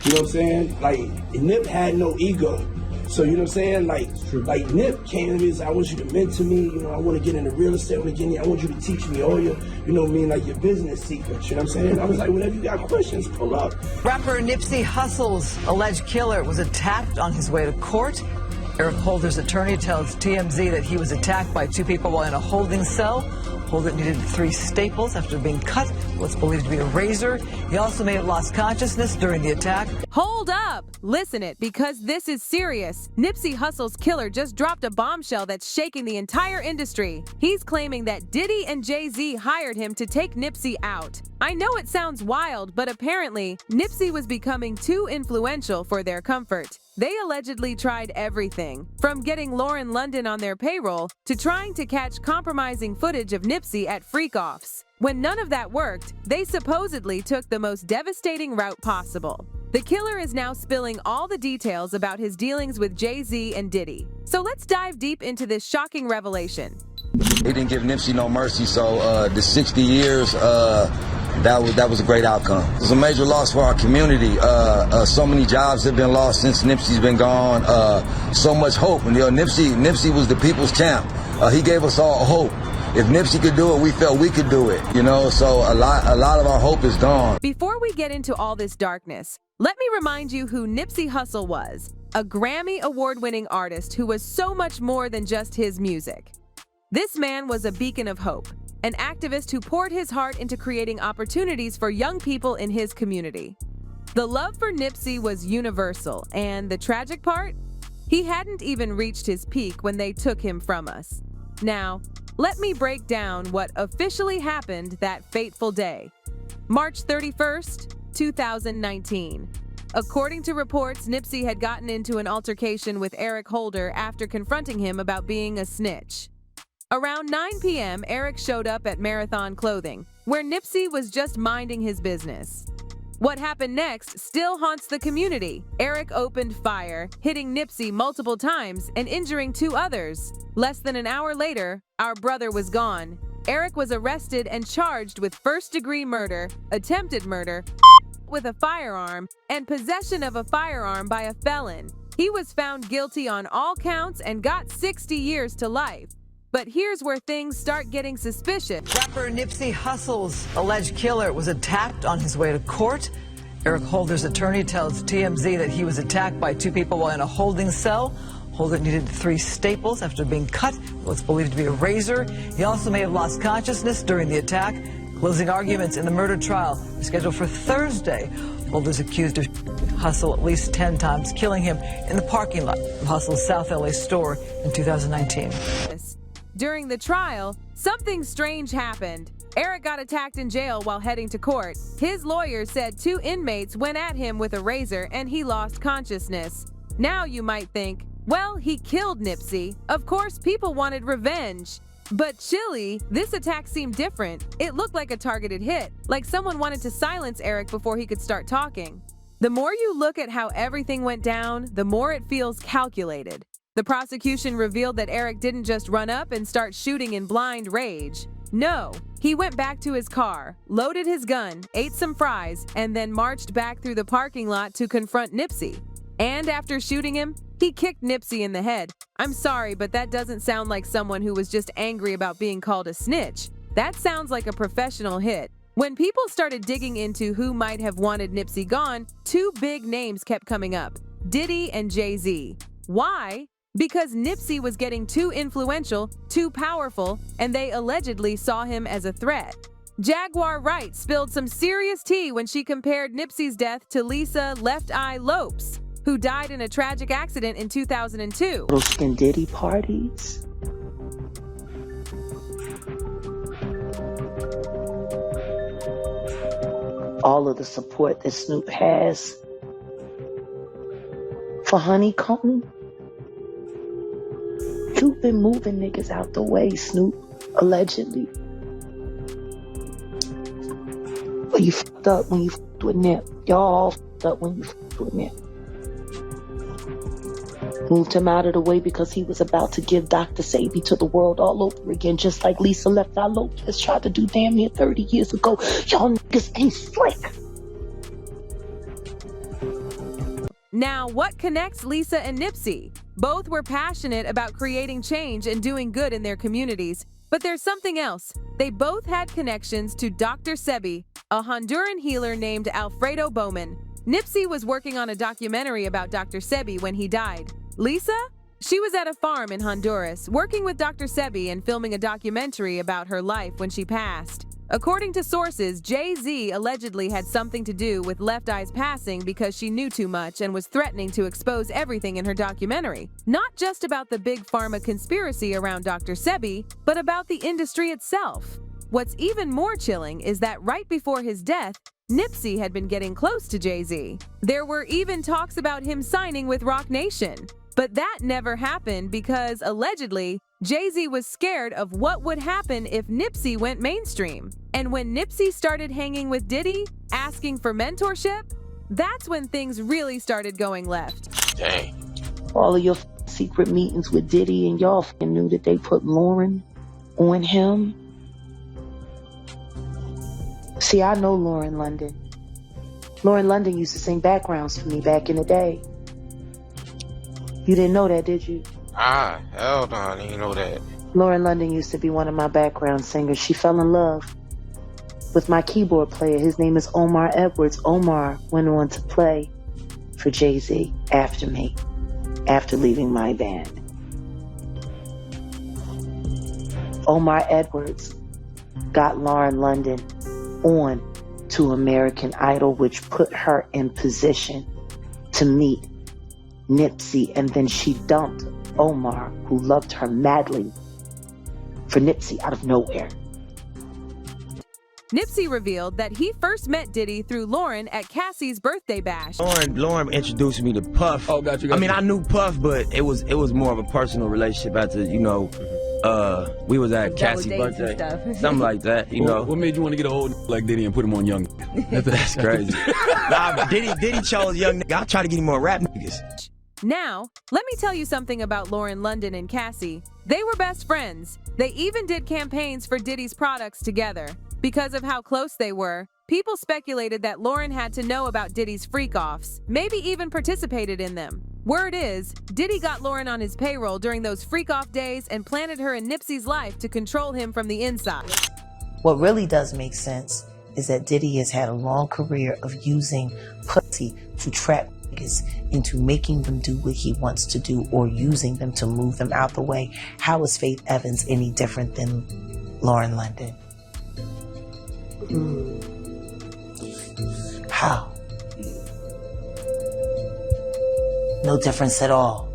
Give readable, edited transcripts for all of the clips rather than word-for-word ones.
You know what I'm saying? Like, Nip had no ego. So, you know what I'm saying? Like Nip came to me and said, I want you to mentor me, you know, I want to get into real estate, I want you to teach me all your, you know what I mean, like your business secrets, you know what I'm saying? I was like, whenever you got questions, pull up. Rapper Nipsey Hussle's alleged killer was attacked on his way to court. Eric Holder's attorney tells TMZ that he was attacked by two people while in a holding cell. Holder needed 3 staples after being cut with what's believed to be a razor. He also may have lost consciousness during the attack. Hold up! Listen it, because this is serious. Nipsey Hussle's killer just dropped a bombshell that's shaking the entire industry. He's claiming that Diddy and Jay Z hired him to take Nipsey out. I know it sounds wild, but apparently, Nipsey was becoming too influential for their comfort. They allegedly tried everything, from getting Lauren London on their payroll to trying to catch compromising footage of Nipsey at freak-offs. When none of that worked, they supposedly took the most devastating route possible. The killer is now spilling all the details about his dealings with Jay Z and Diddy. So let's dive deep into this shocking revelation. He didn't give Nipsey no mercy, so the 60 years, that was a great outcome. It was a major loss for our community. So many jobs have been lost since Nipsey's been gone. So much hope. And, you know, Nipsey was the people's champ. He gave us all hope. If Nipsey could do it, we felt we could do it. You know, so a lot of our hope is gone. Before we get into all this darkness, let me remind you who Nipsey Hussle was. A Grammy award-winning artist who was so much more than just his music. This man was a beacon of hope, an activist who poured his heart into creating opportunities for young people in his community. The love for Nipsey was universal, and the tragic part? He hadn't even reached his peak when they took him from us. Now, let me break down what officially happened that fateful day. March 31st, 2019. According to reports, Nipsey had gotten into an altercation with Eric Holder after confronting him about being a snitch. Around 9 p.m., Eric showed up at Marathon Clothing, where Nipsey was just minding his business. What happened next still haunts the community. Eric opened fire, hitting Nipsey multiple times and injuring 2 others. Less than an hour later, our brother was gone. Eric was arrested and charged with first-degree murder, attempted murder, with a firearm, and possession of a firearm by a felon. He was found guilty on all counts and got 60 years to life. But here's where things start getting suspicious. Rapper Nipsey Hussle's alleged killer was attacked on his way to court. Eric Holder's attorney tells TMZ that he was attacked by 2 people while in a holding cell. Holder needed 3 staples after being cut with what's believed to be a razor. He also may have lost consciousness during the attack. Closing arguments in the murder trial are scheduled for Thursday. Holder's accused of Hussle at least 10 times, killing him in the parking lot of Hussle's South LA store in 2019. During the trial, something strange happened. Eric got attacked in jail while heading to court. His lawyer said 2 inmates went at him with a razor and he lost consciousness. Now you might think, well, he killed Nipsey. Of course, people wanted revenge. But chilly, this attack seemed different. It looked like a targeted hit, like someone wanted to silence Eric before he could start talking. The more you look at how everything went down, the more it feels calculated. The prosecution revealed that Eric didn't just run up and start shooting in blind rage. No, he went back to his car, loaded his gun, ate some fries, and then marched back through the parking lot to confront Nipsey. And after shooting him, he kicked Nipsey in the head. I'm sorry, but that doesn't sound like someone who was just angry about being called a snitch. That sounds like a professional hit. When people started digging into who might have wanted Nipsey gone, 2 big names kept coming up: Diddy and Jay Z. Why? Because Nipsey was getting too influential, too powerful, and they allegedly saw him as a threat. Jaguar Wright spilled some serious tea when she compared Nipsey's death to Lisa Left Eye Lopes, who died in a tragic accident in 2002. Hosting Diddy parties. All of the support that Snoop has for Honeycomb. You've been moving niggas out the way, Snoop, allegedly. But you fucked up when you fucked with Nip. Y'all all fucked up when you fucked with Nip. Moved him out of the way because he was about to give Dr. Sabi to the world all over again, just like Lisa Left Eye Lopez tried to do damn near 30 years ago. Y'all niggas ain't slick. Now, what connects Lisa and Nipsey? Both were passionate about creating change and doing good in their communities. But there's something else. They both had connections to Dr. Sebi, a Honduran healer named Alfredo Bowman. Nipsey was working on a documentary about Dr. Sebi when he died. Lisa? She was at a farm in Honduras, working with Dr. Sebi and filming a documentary about her life when she passed. According to sources, Jay Z allegedly had something to do with Left Eye's passing because she knew too much and was threatening to expose everything in her documentary. Not just about the big pharma conspiracy around Dr. Sebi, but about the industry itself. What's even more chilling is that right before his death, Nipsey had been getting close to Jay Z. There were even talks about him signing with Roc Nation. But that never happened because, allegedly, Jay Z was scared of what would happen if Nipsey went mainstream. And when Nipsey started hanging with Diddy, asking for mentorship, that's when things really started going left. Dang. All of your secret meetings with Diddy and y'all knew that they put Lauren on him. See, I know Lauren London. Lauren London used to sing backgrounds for me back in the day. You didn't know that, did you? Ah, hell no, I didn't know that. Lauren London used to be one of my background singers. She fell in love with my keyboard player. His name is Omar Edwards. Omar went on to play for Jay Z after me, after leaving my band. Omar Edwards got Lauren London on to American Idol, which put her in position to meet Nipsey, and then she dumped Omar, who loved her madly, for Nipsey out of nowhere. Nipsey revealed that he first met Diddy through Lauren at Cassie's birthday bash. Lauren introduced me to Puff. Oh, got you. I mean, I knew Puff, but it was more of a personal relationship after, we was at Cassie's birthday. Something like that, you know. What made you want to get an old like Diddy and put him on young? That's crazy. Nah, Diddy chose young nigga. I'll try to get him more rap niggas. Now, let me tell you something about Lauren London and Cassie. They were best friends. They even did campaigns for Diddy's products together. Because of how close they were, people speculated that Lauren had to know about Diddy's freak-offs, maybe even participated in them. Word is, Diddy got Lauren on his payroll during those freak-off days and planted her in Nipsey's life to control him from the inside. What really does make sense is that Diddy has had a long career of using pussy to trap niggas into making them do what he wants to do or using them to move them out the way. How is Faith Evans any different than Lauren London? How? No difference at all.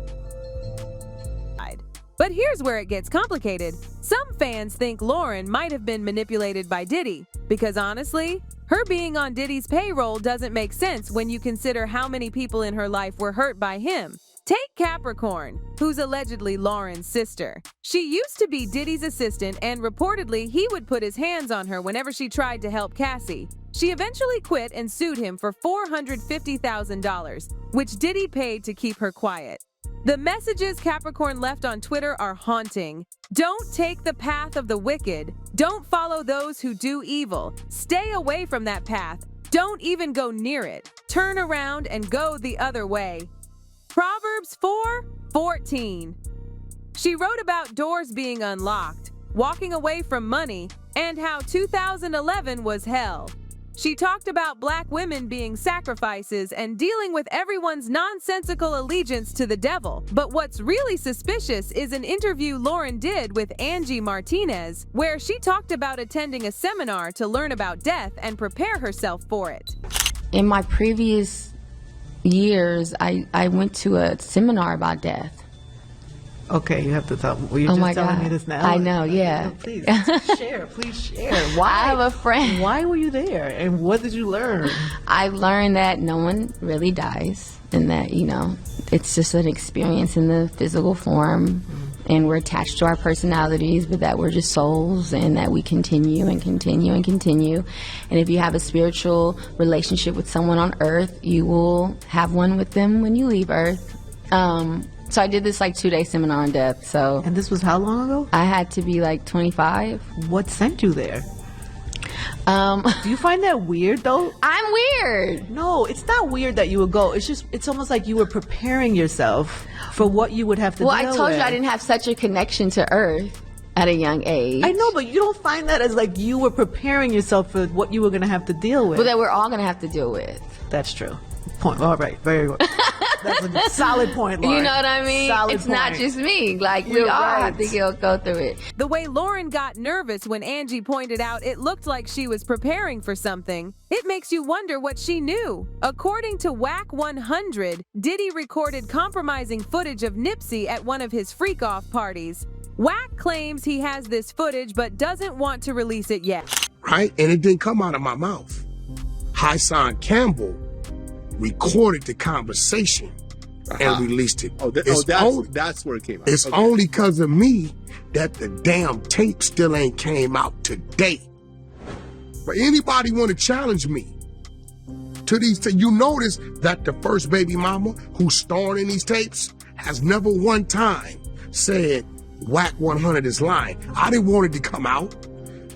But here's where it gets complicated. Some fans think Lauren might have been manipulated by Diddy, because honestly, her being on Diddy's payroll doesn't make sense when you consider how many people in her life were hurt by him. Take Capricorn, who's allegedly Lauren's sister. She used to be Diddy's assistant, and reportedly he would put his hands on her whenever she tried to help Cassie. She eventually quit and sued him for $450,000, which Diddy paid to keep her quiet. The messages Capricorn left on Twitter are haunting. Don't take the path of the wicked. Don't follow those who do evil. Stay away from that path. Don't even go near it. Turn around and go the other way. Proverbs 4:14. She wrote about doors being unlocked, walking away from money, and how 2011 was hell. She talked about black women being sacrifices and dealing with everyone's nonsensical allegiance to the devil. But what's really suspicious is an interview Lauren did with Angie Martinez, where she talked about attending a seminar to learn about death and prepare herself for it. In my previous years, I went to a seminar about death. Okay, you have to tell. Well, you're just telling me this now. I know, yeah. No, please share. Please share. Why? I have a friend. Why were you there, and what did you learn? I learned that no one really dies, and that it's just an experience in the physical form, and we're attached to our personalities, but that we're just souls, and that we continue and continue and continue. And if you have a spiritual relationship with someone on Earth, you will have one with them when you leave Earth. So I did this 2-day seminar on death. So. And this was how long ago? I had to be 25. What sent you there? Do you find that weird though? I'm weird. No, it's not weird that you would go. It's almost like you were preparing yourself for what you would have to deal with. Well, I told you I didn't have such a connection to Earth at a young age. I know, but you don't find that as like you were preparing yourself for what you were going to have to deal with. Well, that we're all going to have to deal with. That's true. Point. All right. Very good. That's a solid point, Lauren. You know what I mean? Solid it's point. not just me. Like, we You're all right. have to go through it. The way Lauren got nervous when Angie pointed out it looked like she was preparing for something, it makes you wonder what she knew. According to Whack 100, Diddy recorded compromising footage of Nipsey at one of his freak-off parties. Whack claims he has this footage but doesn't want to release it yet. Right? And it didn't come out of my mouth. Hassan Campbell recorded the conversation and released it. That's where it came out. It's only because of me that the damn tape still ain't came out today. But anybody want to challenge me to these? You notice that the first baby mama who's starring in these tapes has never one time said Whack 100 is lying. I didn't want it to come out.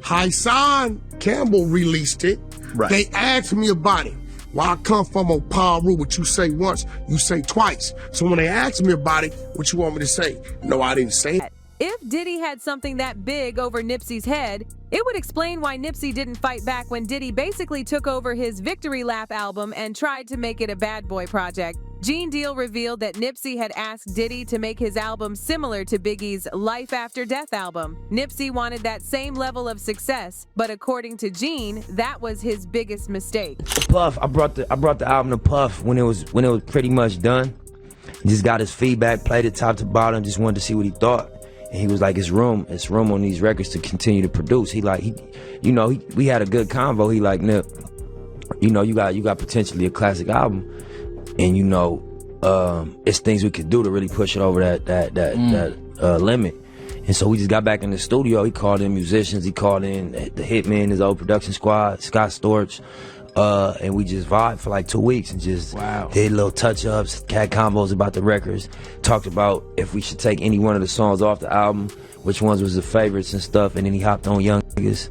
Hassan Campbell released it. Right. They asked me about it. Well, I come from a payroll, what you say once, you say twice. So when they asked me about it, what you want me to say? No, I didn't say it. If Diddy had something that big over Nipsey's head, it would explain why Nipsey didn't fight back when Diddy basically took over his Victory Lap album and tried to make it a bad boy project. Gene Deal revealed that Nipsey had asked Diddy to make his album similar to Biggie's Life After Death album. Nipsey wanted that same level of success, but according to Gene, that was his biggest mistake. Puff, I brought the album to Puff when it was pretty much done. Just got his feedback, played it top to bottom, just wanted to see what he thought. And he was like, it's room on these records to continue to produce. We had a good convo. He like, Nip, you got potentially a classic album. And it's things we could do to really push it over that limit. And so we just got back in the studio. He called in musicians. He called in the Hitman, his old production squad, Scott Storch. And we just vibed for like 2 weeks and just did little touch-ups, had combos about the records, talked about if we should take any one of the songs off the album, which ones was the favorites and stuff, and then he hopped on Young Niggas.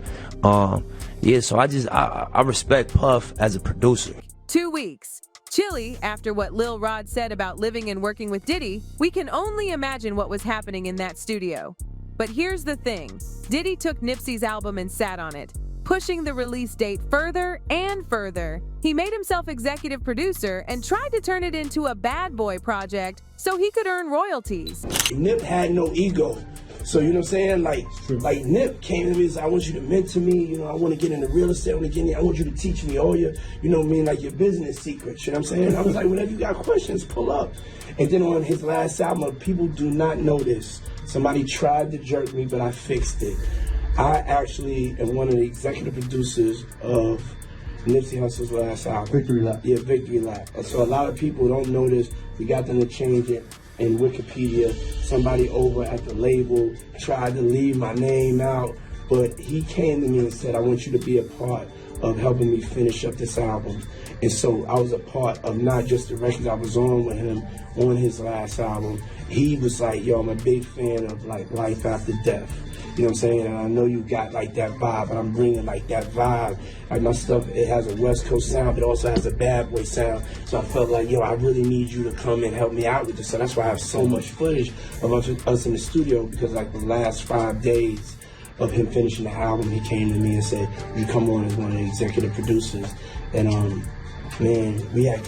So I respect Puff as a producer. 2 weeks. Chilly, after what Lil Rod said about living and working with Diddy, we can only imagine what was happening in that studio. But here's the thing. Diddy took Nipsey's album and sat on it, pushing the release date further and further. He made himself executive producer and tried to turn it into a bad boy project so he could earn royalties. Nip had no ego. So, you know what I'm saying? Like Nip came to me and said, I want you to mentor me. I want to get into real estate. I want you to teach me all your, your business secrets. You know what I'm saying? I was like, whenever you got questions, pull up. And then on his last album, people do not know this. Somebody tried to jerk me, but I fixed it. I actually am one of the executive producers of Nipsey Hussle's last album. Victory Lap. Yeah, Victory Lap. So a lot of people don't know this. We got them to change it in Wikipedia. Somebody over at the label tried to leave my name out, but he came to me and said, I want you to be a part of helping me finish up this album. And so I was a part of not just the records I was on with him on his last album. He was like, yo, I'm a big fan of Life After Death. You know what I'm saying? And I know you got that vibe, but I'm bringing that vibe. My stuff, it has a West Coast sound, but it also has a bad boy sound. So I felt like, yo, I really need you to come and help me out with this. So that's why I have so much footage of us in the studio, because the last 5 days of him finishing the album, he came to me and said, you come on as one of the executive producers. And man, we had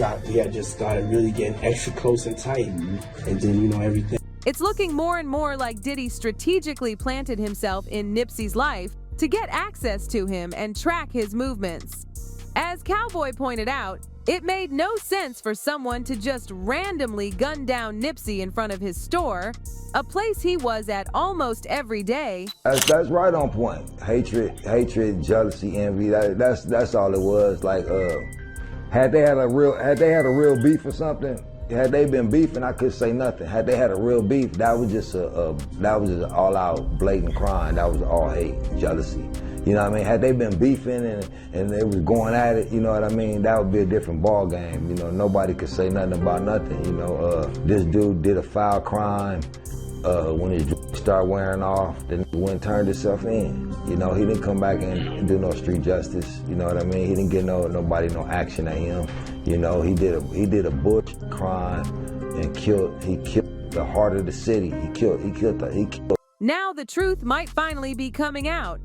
just started really getting extra close and tight. And then, everything. It's looking more and more like Diddy strategically planted himself in Nipsey's life to get access to him and track his movements. As Cowboy pointed out, it made no sense for someone to just randomly gun down Nipsey in front of his store, a place he was at almost every day. That's right on point. Hatred, jealousy, envy. That's all it was. Had they had a real beef or something, had they been beefing, I could say nothing. Had they had a real beef, that was just all out blatant crime. That was all hate, jealousy. You know what I mean? Had they been beefing and they was going at it, you know what I mean? That would be a different ball game. Nobody could say nothing about nothing. This dude did a foul crime. When his drugs started wearing off, then he went and turned himself in. You know, he didn't come back and do no street justice. You know what I mean? He didn't get nobody no action at him. You know, he did a bush crime and he killed the heart of the city. He killed. Now the truth might finally be coming out.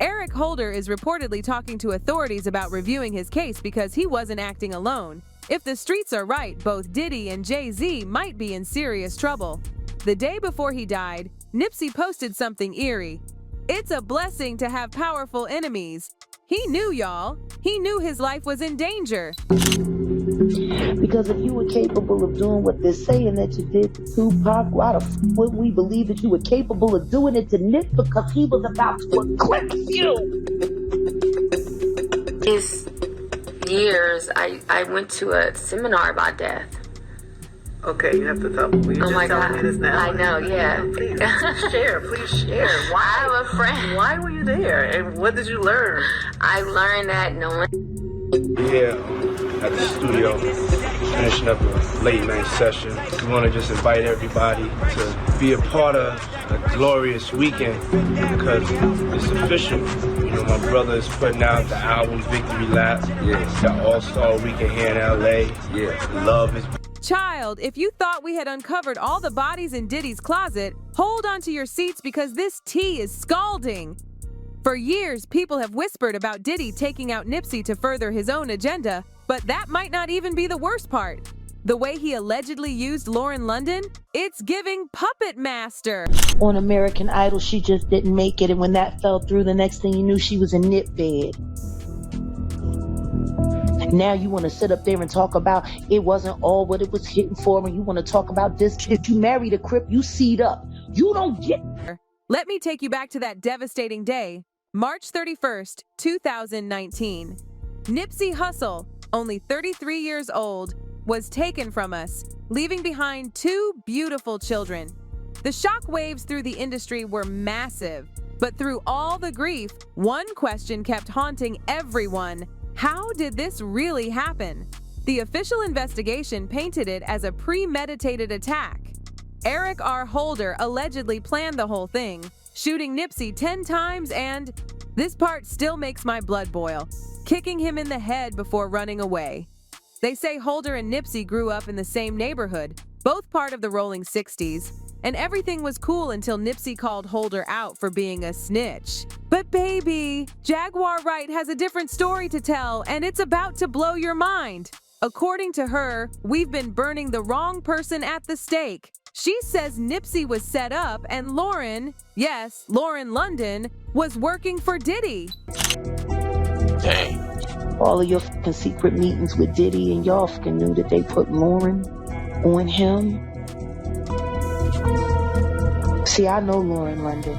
Eric Holder is reportedly talking to authorities about reviewing his case because he wasn't acting alone. If the streets are right, both Diddy and Jay Z might be in serious trouble. The day before he died, Nipsey posted something eerie. It's a blessing to have powerful enemies. He knew, y'all. He knew his life was in danger. Because if you were capable of doing what they're saying that you did to Tupac, why the f wouldn't we believe that you were capable of doing it to Nip because he was about to eclipse you? It's years. I went to a seminar about death. Okay, you have to tell me. You're just telling me this now. I know, yeah. Please share. Why? I have a friend. Why were you there? And what did you learn? I learned that no one... Yeah, at the studio, finishing up a late night session. We want to just invite everybody to be a part of a glorious weekend because it's official. You know, my brother is putting out the album Victory Lap. Yeah. The All-Star Weekend here in LA. Yeah. Love is... Child, if you thought we had uncovered all the bodies in Diddy's closet, hold on to your seats because this tea is scalding. For years, people have whispered about Diddy taking out Nipsey to further his own agenda, but that might not even be the worst part. The way he allegedly used Lauren London, it's giving puppet master. On American Idol, she just didn't make it, and when that fell through, the next thing you knew, she was in Nip bed. Now you want to sit up there and talk about it wasn't all what it was hitting for, and you want to talk about this. If you married a Crip, you seed up. You don't get... Let me take you back to that devastating day, March 31st, 2019. Nipsey Hussle, only 33 years old, was taken from us, leaving behind 2 beautiful children. The shockwaves through the industry were massive, but through all the grief, one question kept haunting everyone. How did this really happen? The official investigation painted it as a premeditated attack. Eric R. Holder allegedly planned the whole thing, shooting Nipsey 10 times and, this part still makes my blood boil, kicking him in the head before running away. They say Holder and Nipsey grew up in the same neighborhood, both part of the rolling 60s, and everything was cool until Nipsey called Holder out for being a snitch. But baby, Jaguar Wright has a different story to tell, and it's about to blow your mind. According to her, we've been burning the wrong person at the stake. She says Nipsey was set up and Lauren, yes, Lauren London, was working for Diddy. Dang. All of your fucking secret meetings with Diddy and y'all fucking knew that they put Lauren on him. See, I know Lauren London.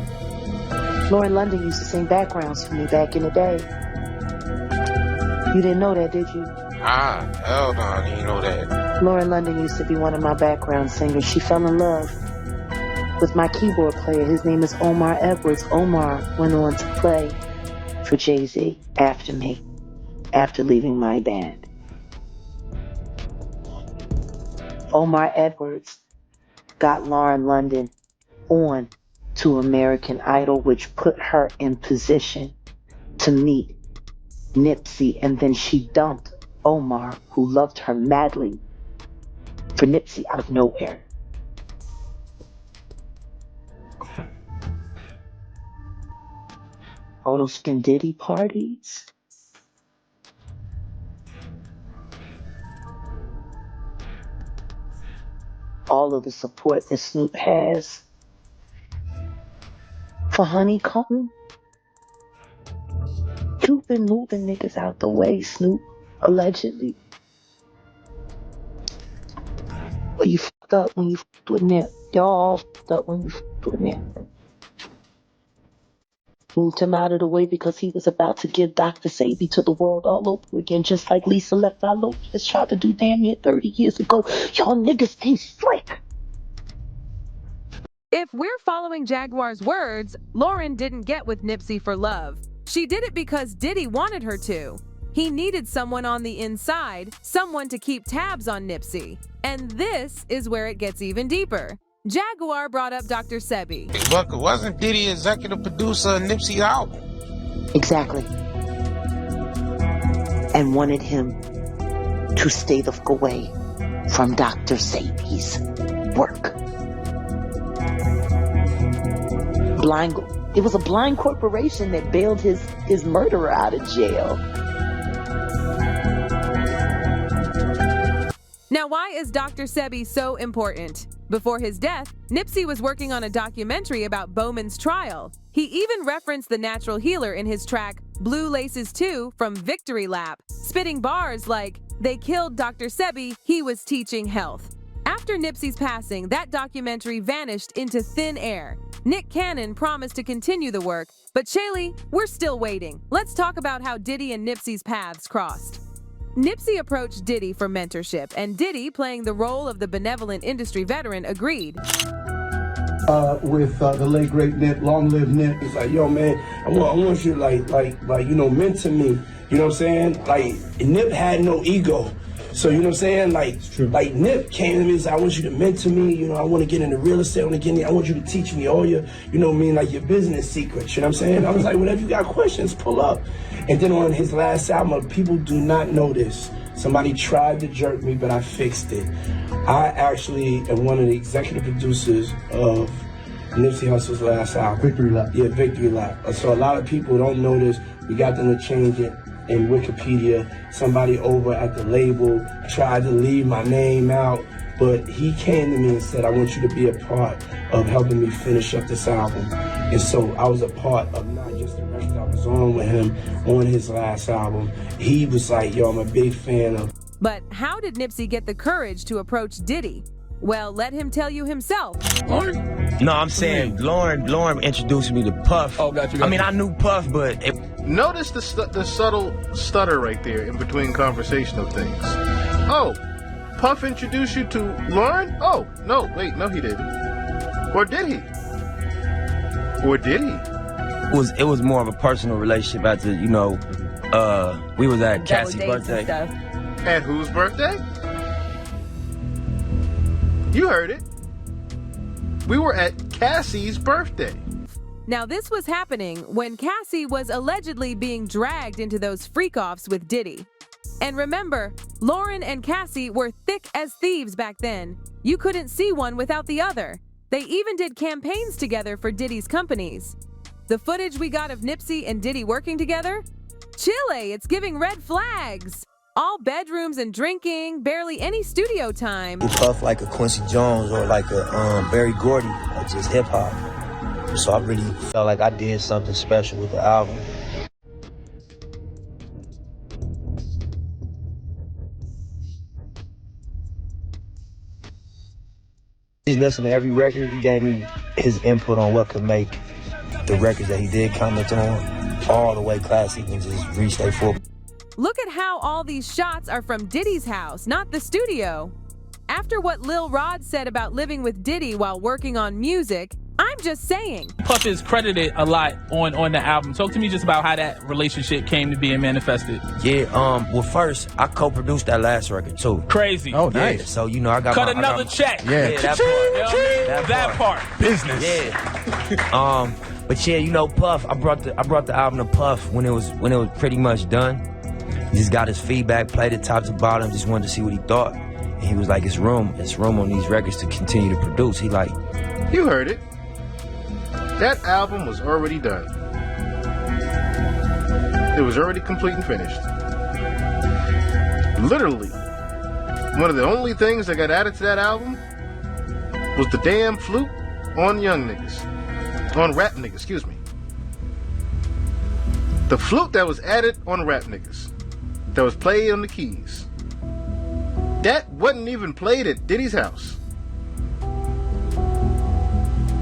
Lauren London used to sing backgrounds for me back in the day. You didn't know that, did you? Hell no, I didn't know that. Lauren London used to be one of my background singers. She fell in love with my keyboard player. His name is Omar Edwards. Omar went on to play for Jay Z after me, after leaving my band. Omar Edwards got Lauren London on to American Idol, which put her in position to meet Nipsey, and then she dumped Omar, who loved her madly, for Nipsey out of nowhere. All those Spin Diddy parties. All of the support that Snoop has for Honeycomb. You've been moving niggas out the way, Snoop, allegedly. But you fucked up when you fucked with Nip. Y'all all fucked up when you fucked with Nip. Moved him out of the way because he was about to give Dr. Sabi to the world all over again, just like Lisa Left Eye Lopez tried to do damn near 30 years ago. Y'all niggas ain't slick. If we're following Jaguar's words, Lauren didn't get with Nipsey for love. She did it because Diddy wanted her to. He needed someone on the inside, someone to keep tabs on Nipsey. And this is where it gets even deeper. Jaguar brought up Dr. Sebi. But wasn't Diddy executive producer of Nipsey Hussle? Exactly. And wanted him to stay the fuck away from Dr. Sabie's work. It was a blind corporation that bailed his murderer out of jail. Now, why is Dr. Sebi so important? Before his death, Nipsey was working on a documentary about Bowman's trial. He even referenced the natural healer in his track Blue Laces 2 from Victory Lap, spitting bars like, "They killed Dr. Sebi, he was teaching health." After Nipsey's passing, that documentary vanished into thin air. Nick Cannon promised to continue the work, but Shaylee, we're still waiting. Let's talk about how Diddy and Nipsey's paths crossed. Nipsey approached Diddy for mentorship, and Diddy, playing the role of the benevolent industry veteran, agreed. With the late great Nip, long live Nip. He's like, yo man, I want you to mentor me. You know what I'm saying? Like, Nip had no ego. So, you know what I'm saying? Like Nip came to me and said, I want you to mentor me. You know, I want to get into real estate. I want you to teach me all your, you know what I mean, like your business secrets. You know what I'm saying? I was like, whenever you got questions, pull up. And then on his last album, people do not know this. Somebody tried to jerk me, but I fixed it. I actually am one of the executive producers of Nipsey Hussle's last album. Victory Lap. Yeah, Victory Lap. So a lot of people don't know this. We got them to change it. In Wikipedia, somebody over at the label tried to leave my name out, but he came to me and said, I want you to be a part of helping me finish up this album. And so I was a part of not just the record I was on with him on his last album. He was like, yo, I'm a big fan of. But how did Nipsey get the courage to approach Diddy? Well, let him tell you himself. No, I'm saying Lauren introduced me to Puff. Oh, got you. I mean, I knew Puff, but notice the subtle stutter right there in between conversational things. Oh, Puff introduced you to Lauren? Oh, no, wait, no he didn't. Or did he? Or did he? It was more of a personal relationship after, you know, we was at Cassie's birthday. At whose birthday? You heard it. We were at Cassie's birthday. Now, this was happening when Cassie was allegedly being dragged into those freak-offs with Diddy. And remember, Lauren and Cassie were thick as thieves back then. You couldn't see one without the other. They even did campaigns together for Diddy's companies. The footage we got of Nipsey and Diddy working together? Chile, it's giving red flags. All bedrooms and drinking, barely any studio time. Puff like a Quincy Jones or like a Berry Gordy, or just hip hop. So I really felt like I did something special with the album. He's listened to every record. He gave me his input on what could make the records that he did comment on all the way classic and just reach their full. Look at how all these shots are from Diddy's house, not the studio. After what Lil Rod said about living with Diddy while working on music, I'm just saying. Puff is credited a lot on the album. Talk to me just about how that relationship came to be and manifested. Yeah, well first, I co-produced that last record too. Crazy. Oh, nice. Yeah, so, you know, I got another check. Yeah, that part. That part. Business. Yeah. But yeah, you know, Puff, I brought the album to Puff when it was pretty much done. He just got his feedback, played it top to bottom, just wanted to see what he thought. And he was like, it's room on these records to continue to produce. He like, you heard it. That album was already done. It was already complete and finished. Literally, one of the only things that got added to that album was the damn flute on young niggas. On rap niggas, excuse me. The flute that was added on rap niggas. That was played on the keys. That wasn't even played at Diddy's house.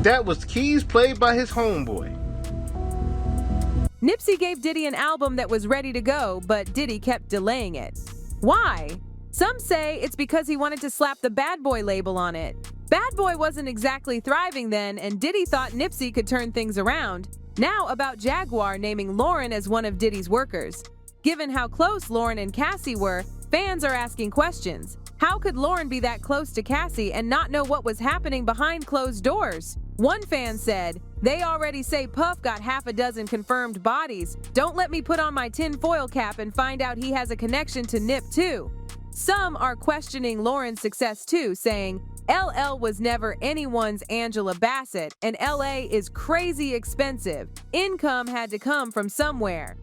That was keys played by his homeboy. Nipsey gave Diddy an album that was ready to go, but Diddy kept delaying it. Why? Some say it's because he wanted to slap the Bad Boy label on it. Bad Boy wasn't exactly thriving then, and Diddy thought Nipsey could turn things around. Now about Jaguar naming Lauren as one of Diddy's workers. Given how close Lauren and Cassie were, fans are asking questions. How could Lauren be that close to Cassie and not know what was happening behind closed doors? One fan said, "They already say Puff got half a dozen confirmed bodies. Don't let me put on my tinfoil cap and find out he has a connection to Nip too." Some are questioning Lauren's success too, saying, "LL was never anyone's Angela Bassett, and LA is crazy expensive. Income had to come from somewhere."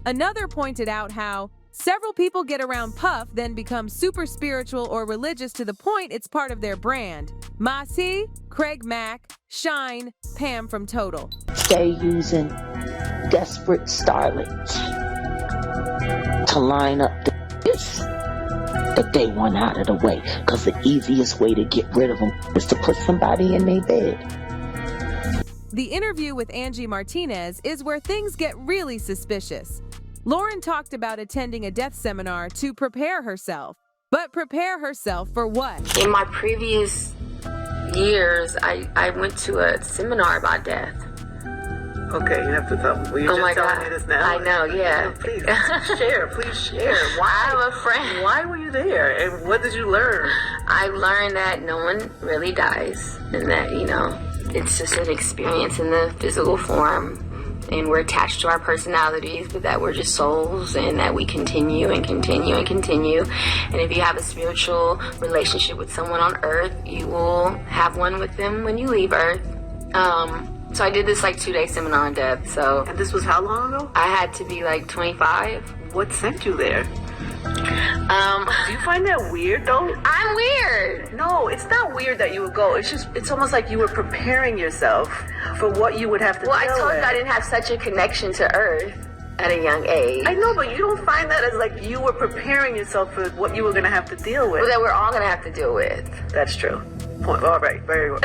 Another pointed out how several people get around Puff, then become super spiritual or religious to the point it's part of their brand. Masi, Craig Mack, Shine, Pam from Total. Stay using desperate starlets to line up this, but they want out of the way because the easiest way to get rid of them is to put somebody in their bed. The interview with Angie Martinez is where things get really suspicious. Lauren talked about attending a death seminar to prepare herself. But prepare herself for what? In my previous years, I went to a seminar about death. Okay, you have to tell me. Well, you're just telling me this now. I know, yeah. Please share. Why? I'm a friend. Why were you there? And what did you learn? I learned that no one really dies, and that, it's just an experience in the physical form. And we're attached to our personalities, but that we're just souls, and that we continue and continue and continue. And if you have a spiritual relationship with someone on earth, you will have one with them when you leave earth. So I did this 2-day seminar on death. So. And this was how long ago? I had to be 25. What sent you there? Do you find that weird though? I'm weird. No, it's not weird that you would go. It's almost like you were preparing yourself for what you would have to deal with. Well, I told you I didn't have such a connection to Earth at a young age. I know, but you don't find that as you were preparing yourself for what you were going to have to deal with. Well, that we're all going to have to deal with. That's true. Point. All right, very well.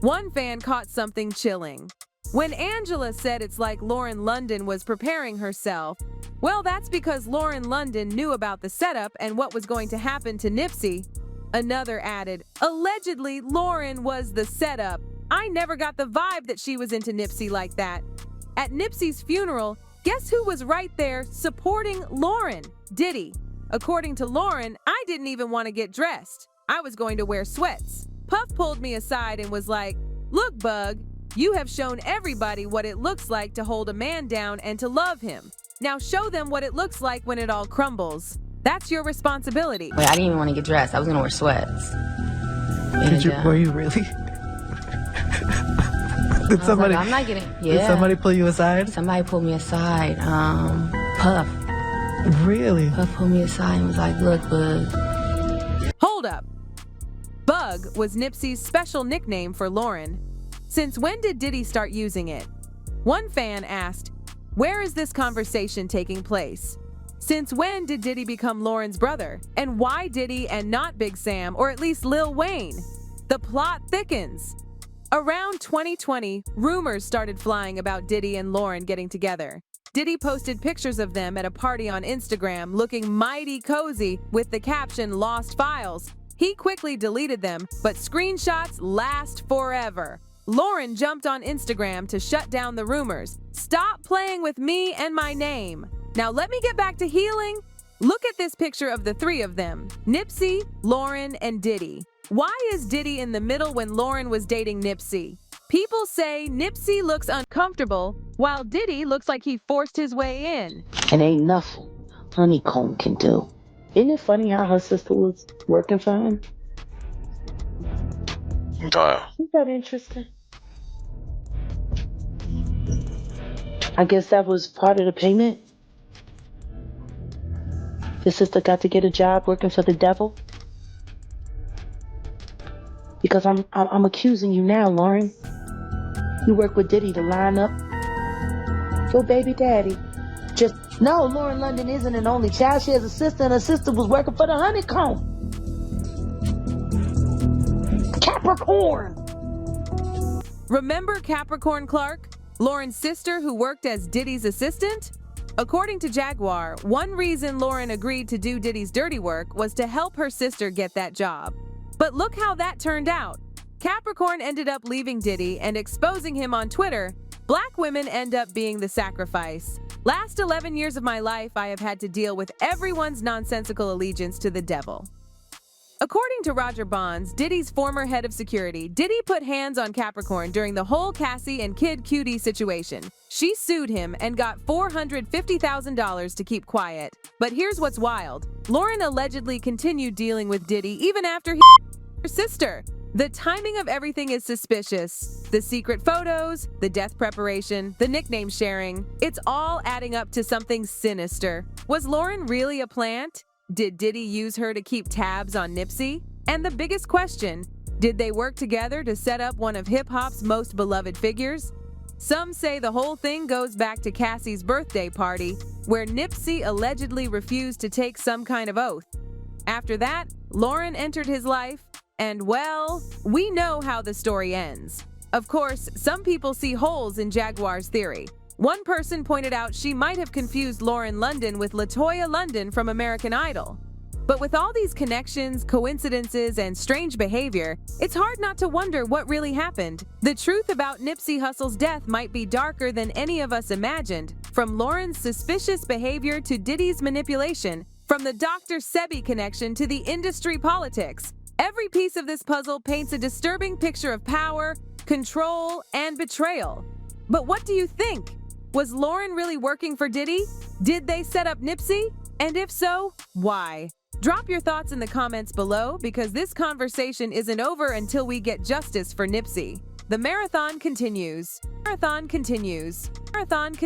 One fan caught something chilling. When Angela said it's like Lauren London was preparing herself, well, that's because Lauren London knew about the setup and what was going to happen to Nipsey. Another added, allegedly, Lauren was the setup. I never got the vibe that she was into Nipsey like that. At Nipsey's funeral, guess who was right there supporting Lauren? Diddy. According to Lauren, I didn't even want to get dressed. I was going to wear sweats. Puff pulled me aside and was like, "Look, Bug, you have shown everybody what it looks like to hold a man down and to love him. Now show them what it looks like when it all crumbles. That's your responsibility." Wait, I didn't even want to get dressed. I was going to wear sweats. Were you really? Did somebody? I'm not getting. Yeah. Did somebody pull you aside? Somebody pulled me aside. Puff. Really? Puff pulled me aside and was like, "Look, Bug." Hold up. Bug was Nipsey's special nickname for Lauren. Since when did Diddy start using it? One fan asked, where is this conversation taking place? Since when did Diddy become Lauren's brother? And why Diddy and not Big Sam, or at least Lil Wayne? The plot thickens. Around 2020, rumors started flying about Diddy and Lauren getting together. Diddy posted pictures of them at a party on Instagram looking mighty cozy with the caption "Lost Files." He quickly deleted them, but screenshots last forever. Lauren jumped on Instagram to shut down the rumors. Stop playing with me and my name. Now let me get back to healing. Look at this picture of the three of them: Nipsey, Lauren, and Diddy. Why is Diddy in the middle when Lauren was dating Nipsey? People say Nipsey looks uncomfortable, while Diddy looks like he forced his way in. And ain't nothing Honeycomb can do. Isn't it funny how her sister was working for him? Damn. Isn't that interesting? I guess that was part of the payment. The sister got to get a job working for the devil. Because I'm accusing you now, Lauren. You work with Diddy to line up your baby daddy. No, Lauren London isn't an only child. She has a sister, and her sister was working for the Honeycomb. Capricorn. Remember Capricorn Clark, Lauren's sister who worked as Diddy's assistant? According to Jaguar, one reason Lauren agreed to do Diddy's dirty work was to help her sister get that job. But look how that turned out. Capricorn ended up leaving Diddy and exposing him on Twitter, Black women end up being the sacrifice. Last 11 years of my life, I have had to deal with everyone's nonsensical allegiance to the devil. According to Roger Bonds, Diddy's former head of security, Diddy put hands on Capricorn during the whole Cassie and Kid Cudi situation. She sued him and got $450,000 to keep quiet. But here's what's wild. Lauren allegedly continued dealing with Diddy even after he her sister. The timing of everything is suspicious. The secret photos, the death preparation, the nickname sharing, it's all adding up to something sinister. Was Lauren really a plant? Did Diddy use her to keep tabs on Nipsey? And the biggest question, did they work together to set up one of hip-hop's most beloved figures? Some say the whole thing goes back to Cassie's birthday party, where Nipsey allegedly refused to take some kind of oath. After that, Lauren entered his life, and well, we know how the story ends. Of course, some people see holes in Jaguar's theory. One person pointed out she might have confused Lauren London with LaToya London from American Idol. But with all these connections, coincidences, and strange behavior, it's hard not to wonder what really happened. The truth about Nipsey Hussle's death might be darker than any of us imagined. From Lauren's suspicious behavior to Diddy's manipulation, from the Dr. Sebi connection to the industry politics, every piece of this puzzle paints a disturbing picture of power, control, and betrayal. But what do you think? Was Lauren really working for Diddy? Did they set up Nipsey? And if so, why? Drop your thoughts in the comments below because this conversation isn't over until we get justice for Nipsey. The marathon continues. Marathon continues. Marathon continues.